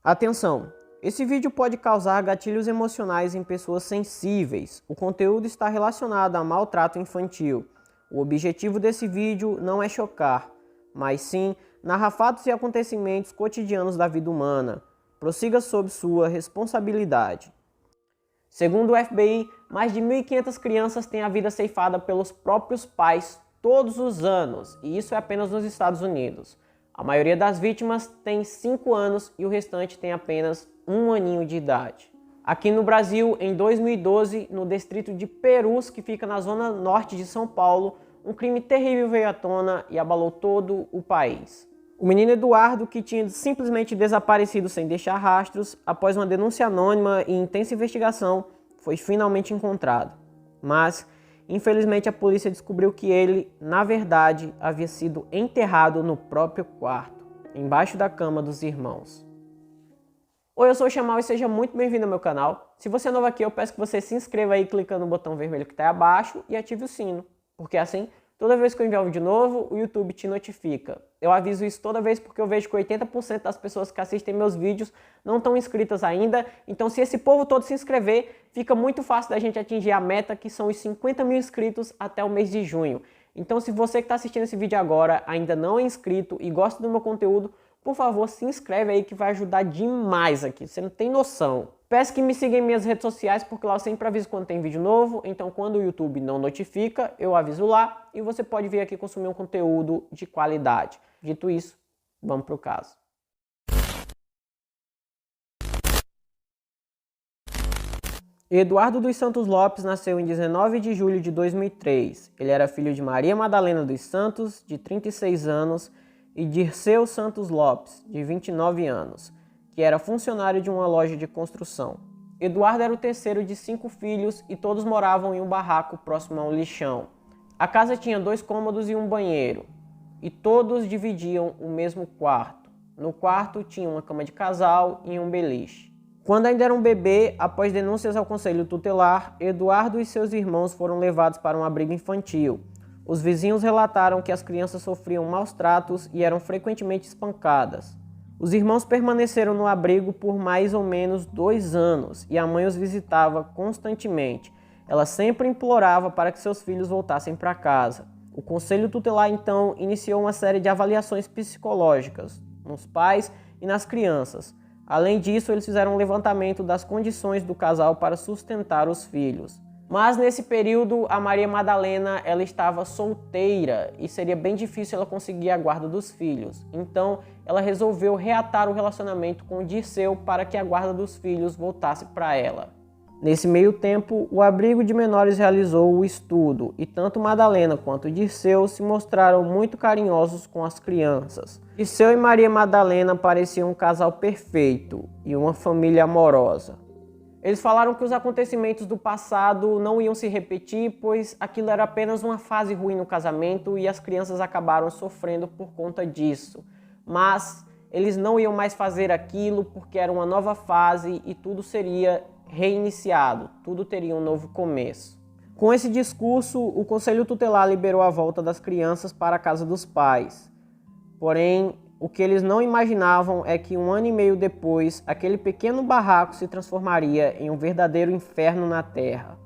Atenção! Esse vídeo pode causar gatilhos emocionais em pessoas sensíveis. O conteúdo está relacionado a maltrato infantil. O objetivo desse vídeo não é chocar, mas sim narrar fatos e acontecimentos cotidianos da vida humana. Prossiga sob sua responsabilidade. Segundo o FBI, mais de 1.500 crianças têm a vida ceifada pelos próprios pais todos os anos, e isso é apenas nos Estados Unidos. A maioria das vítimas tem 5 anos e o restante tem apenas 1 aninho de idade. Aqui no Brasil, em 2012, no distrito de Perus, que fica na zona norte de São Paulo, um crime terrível veio à tona e abalou todo o país. O menino Eduardo, que tinha simplesmente desaparecido sem deixar rastros, após uma denúncia anônima e intensa investigação, foi finalmente encontrado. Mas, infelizmente, a polícia descobriu que ele, na verdade, havia sido enterrado no próprio quarto, embaixo da cama dos irmãos. Oi, eu sou o Chamal e seja muito bem-vindo ao meu canal. Se você é novo aqui, eu peço que você se inscreva aí clicando no botão vermelho que está aí abaixo e ative o sino, porque assim, toda vez que eu enviar um vídeo novo, o YouTube te notifica. Eu aviso isso toda vez porque eu vejo que 80% das pessoas que assistem meus vídeos não estão inscritas ainda. Então, se esse povo todo se inscrever, fica muito fácil da gente atingir a meta, que são os 50 mil inscritos até o mês de junho. Então, se você que está assistindo esse vídeo agora ainda não é inscrito e gosta do meu conteúdo, por favor, se inscreve aí que vai ajudar demais aqui. Você não tem noção. Peço que me siga em minhas redes sociais, porque lá eu sempre aviso quando tem vídeo novo. Então, quando o YouTube não notifica, eu aviso lá e você pode vir aqui consumir um conteúdo de qualidade. Dito isso, vamos para o caso. Eduardo dos Santos Lopes nasceu em 19 de julho de 2003. Ele era filho de Maria Madalena dos Santos, de 36 anos, e Dirceu Santos Lopes, de 29 anos, que era funcionário de uma loja de construção. Eduardo era o terceiro de 5 filhos e todos moravam em um barraco próximo a um lixão. A casa tinha 2 cômodos e um banheiro, e todos dividiam o mesmo quarto. No quarto tinha uma cama de casal e um beliche. Quando ainda era um bebê, após denúncias ao conselho tutelar, Eduardo e seus irmãos foram levados para um abrigo infantil. Os vizinhos relataram que as crianças sofriam maus tratos e eram frequentemente espancadas. Os irmãos permaneceram no abrigo por mais ou menos 2 anos e a mãe os visitava constantemente. Ela sempre implorava para que seus filhos voltassem para casa. O conselho tutelar então iniciou uma série de avaliações psicológicas nos pais e nas crianças. Além disso, eles fizeram um levantamento das condições do casal para sustentar os filhos. Mas nesse período, a Maria Madalena ela estava solteira e seria bem difícil ela conseguir a guarda dos filhos. Então, ela resolveu reatar o relacionamento com o Dirceu para que a guarda dos filhos voltasse para ela. Nesse meio tempo, o abrigo de menores realizou o estudo e tanto Madalena quanto Dirceu se mostraram muito carinhosos com as crianças. Dirceu e Maria Madalena pareciam um casal perfeito e uma família amorosa. Eles falaram que os acontecimentos do passado não iam se repetir, pois aquilo era apenas uma fase ruim no casamento e as crianças acabaram sofrendo por conta disso. Mas eles não iam mais fazer aquilo porque era uma nova fase e tudo seria reiniciado, tudo teria um novo começo. Com esse discurso, o Conselho Tutelar liberou a volta das crianças para a casa dos pais. Porém, o que eles não imaginavam é que 1 ano e meio depois, aquele pequeno barraco se transformaria em um verdadeiro inferno na terra.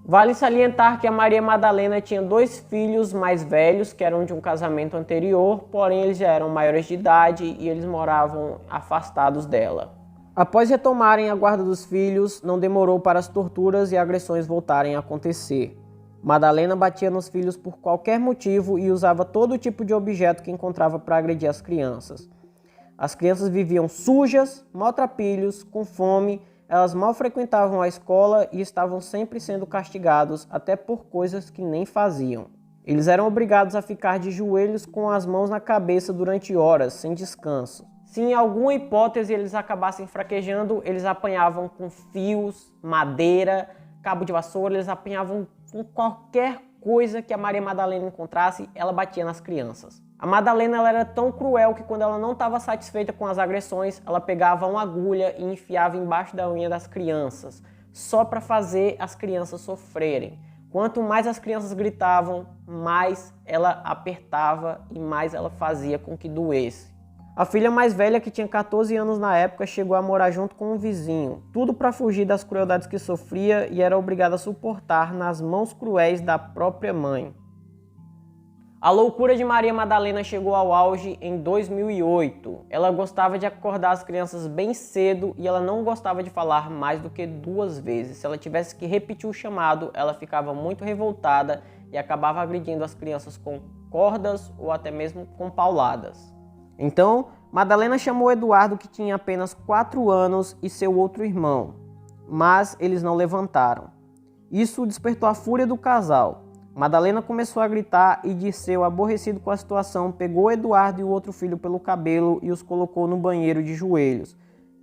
Vale salientar que a Maria Madalena tinha 2 filhos mais velhos, que eram de um casamento anterior, porém eles já eram maiores de idade e eles moravam afastados dela. Após retomarem a guarda dos filhos, não demorou para as torturas e agressões voltarem a acontecer. Madalena batia nos filhos por qualquer motivo e usava todo tipo de objeto que encontrava para agredir as crianças. As crianças viviam sujas, maltrapilhos, com fome, elas mal frequentavam a escola e estavam sempre sendo castigados, até por coisas que nem faziam. Eles eram obrigados a ficar de joelhos com as mãos na cabeça durante horas, sem descanso. Se em alguma hipótese eles acabassem fraquejando, eles apanhavam com fios, madeira, cabo de vassoura, eles apanhavam com qualquer coisa que a Maria Madalena encontrasse, ela batia nas crianças. A Madalena ela era tão cruel que quando ela não estava satisfeita com as agressões, ela pegava uma agulha e enfiava embaixo da unha das crianças, só para fazer as crianças sofrerem. Quanto mais as crianças gritavam, mais ela apertava e mais ela fazia com que doesse. A filha mais velha, que tinha 14 anos na época, chegou a morar junto com um vizinho, tudo para fugir das crueldades que sofria e era obrigada a suportar nas mãos cruéis da própria mãe. A loucura de Maria Madalena chegou ao auge em 2008. Ela gostava de acordar as crianças bem cedo e ela não gostava de falar mais do que 2 vezes. Se ela tivesse que repetir o chamado, ela ficava muito revoltada e acabava agredindo as crianças com cordas ou até mesmo com pauladas. Então, Madalena chamou Eduardo, que tinha apenas 4 anos, e seu outro irmão, mas eles não levantaram. Isso despertou a fúria do casal. Madalena começou a gritar e Dirceu, aborrecido com a situação, pegou Eduardo e o outro filho pelo cabelo e os colocou no banheiro de joelhos,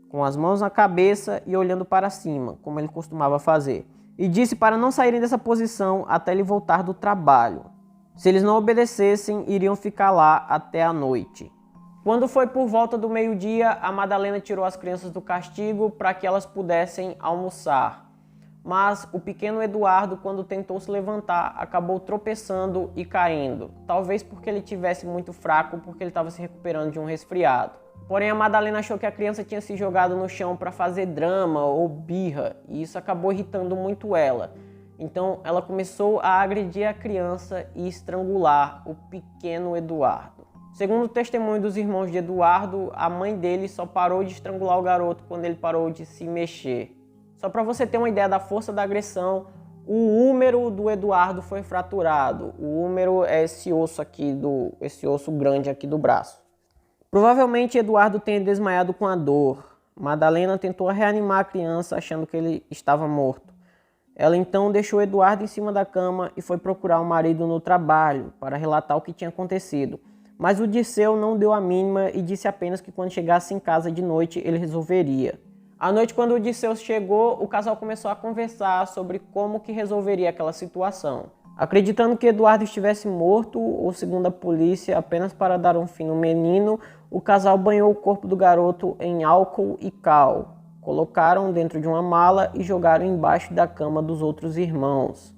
com as mãos na cabeça e olhando para cima, como ele costumava fazer, e disse para não saírem dessa posição até ele voltar do trabalho. Se eles não obedecessem, iriam ficar lá até a noite. Quando foi por volta do meio-dia, a Madalena tirou as crianças do castigo para que elas pudessem almoçar. Mas o pequeno Eduardo, quando tentou se levantar, acabou tropeçando e caindo. Talvez porque ele estivesse muito fraco, porque ele estava se recuperando de um resfriado. Porém, a Madalena achou que a criança tinha se jogado no chão para fazer drama ou birra, e isso acabou irritando muito ela. Então, ela começou a agredir a criança e estrangular o pequeno Eduardo. Segundo o testemunho dos irmãos de Eduardo, a mãe dele só parou de estrangular o garoto quando ele parou de se mexer. Só para você ter uma ideia da força da agressão, o húmero do Eduardo foi fraturado. O húmero é esse osso aqui, esse osso grande aqui do braço. Provavelmente Eduardo tenha desmaiado com a dor. Madalena tentou reanimar a criança achando que ele estava morto. Ela então deixou Eduardo em cima da cama e foi procurar o marido no trabalho para relatar o que tinha acontecido. Mas o Dirceu não deu a mínima e disse apenas que quando chegasse em casa de noite ele resolveria. À noite, quando o Dirceu chegou, o casal começou a conversar sobre como que resolveria aquela situação. Acreditando que Eduardo estivesse morto, ou segundo a polícia, apenas para dar um fim no menino, o casal banhou o corpo do garoto em álcool e cal. Colocaram dentro de uma mala e jogaram embaixo da cama dos outros irmãos.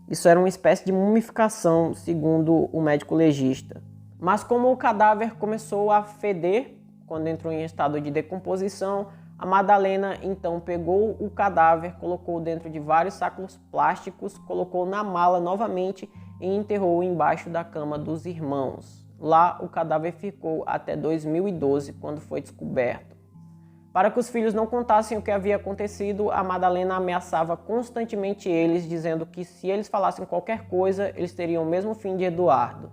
Isso era uma espécie de mumificação, segundo o médico legista. Mas como o cadáver começou a feder, quando entrou em estado de decomposição, a Madalena então pegou o cadáver, colocou dentro de vários sacos plásticos, colocou na mala novamente e enterrou embaixo da cama dos irmãos. Lá o cadáver ficou até 2012, quando foi descoberto. Para que os filhos não contassem o que havia acontecido, a Madalena ameaçava constantemente eles, dizendo que se eles falassem qualquer coisa, eles teriam o mesmo fim de Eduardo.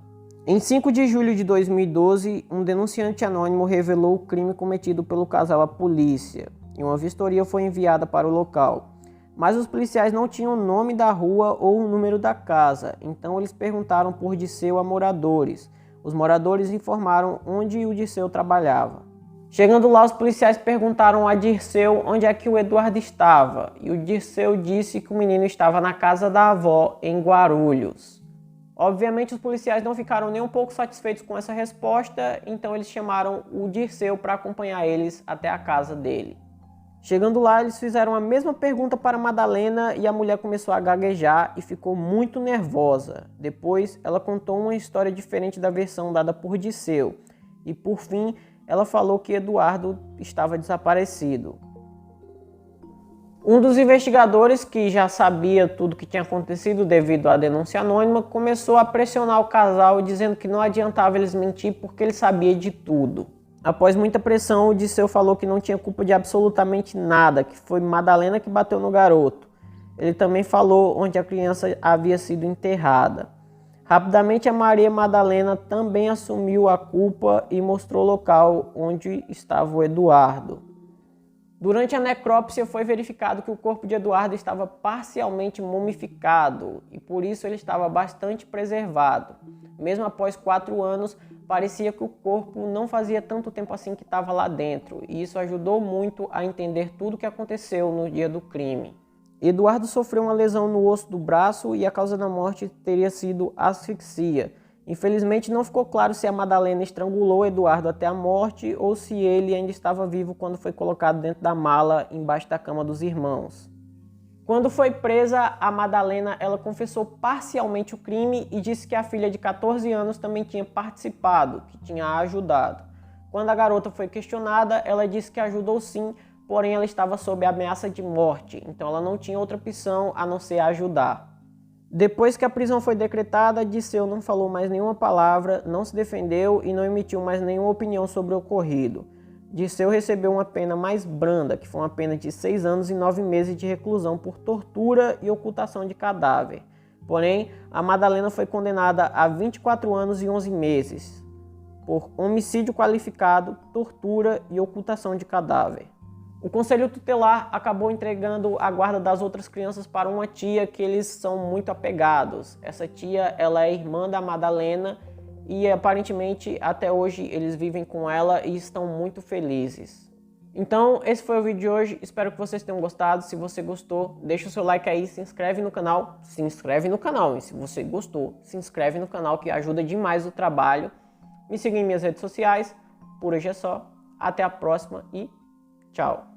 Em 5 de julho de 2012, um denunciante anônimo revelou o crime cometido pelo casal à polícia, e uma vistoria foi enviada para o local. Mas os policiais não tinham o nome da rua ou o número da casa, então eles perguntaram por Dirceu a moradores. Os moradores informaram onde o Dirceu trabalhava. Chegando lá, os policiais perguntaram a Dirceu onde é que o Eduardo estava, e o Dirceu disse que o menino estava na casa da avó, em Guarulhos. Obviamente os policiais não ficaram nem um pouco satisfeitos com essa resposta, então eles chamaram o Dirceu para acompanhar eles até a casa dele. Chegando lá, eles fizeram a mesma pergunta para Madalena e a mulher começou a gaguejar e ficou muito nervosa. Depois, ela contou uma história diferente da versão dada por Dirceu. E por fim, ela falou que Eduardo estava desaparecido. Um dos investigadores, que já sabia tudo o que tinha acontecido devido à denúncia anônima, começou a pressionar o casal, dizendo que não adiantava eles mentir porque ele sabia de tudo. Após muita pressão, o Dirceu falou que não tinha culpa de absolutamente nada, que foi Madalena que bateu no garoto. Ele também falou onde a criança havia sido enterrada. Rapidamente, a Maria Madalena também assumiu a culpa e mostrou o local onde estava o Eduardo. Durante a necrópsia foi verificado que o corpo de Eduardo estava parcialmente mumificado e por isso ele estava bastante preservado. Mesmo após 4 anos, parecia que o corpo não fazia tanto tempo assim que estava lá dentro e isso ajudou muito a entender tudo o que aconteceu no dia do crime. Eduardo sofreu uma lesão no osso do braço e a causa da morte teria sido asfixia. Infelizmente não ficou claro se a Madalena estrangulou Eduardo até a morte ou se ele ainda estava vivo quando foi colocado dentro da mala embaixo da cama dos irmãos. Quando foi presa, a Madalena ela confessou parcialmente o crime e disse que a filha de 14 anos também tinha participado, que tinha ajudado. Quando a garota foi questionada, ela disse que ajudou sim, porém ela estava sob ameaça de morte, então ela não tinha outra opção a não ser ajudar. Depois que a prisão foi decretada, Dirceu não falou mais nenhuma palavra, não se defendeu e não emitiu mais nenhuma opinião sobre o ocorrido. Dirceu recebeu uma pena mais branda, que foi uma pena de 6 anos e 9 meses de reclusão por tortura e ocultação de cadáver. Porém, a Madalena foi condenada a 24 anos e 11 meses por homicídio qualificado, tortura e ocultação de cadáver. O Conselho Tutelar acabou entregando a guarda das outras crianças para uma tia que eles são muito apegados. Essa tia, ela é irmã da Madalena e aparentemente até hoje eles vivem com ela e estão muito felizes. Então esse foi o vídeo de hoje, espero que vocês tenham gostado. Se você gostou, deixa o seu like aí, se inscreve no canal, e se você gostou, se inscreve no canal que ajuda demais o trabalho. Me siga em minhas redes sociais, por hoje é só, até a próxima e tchau!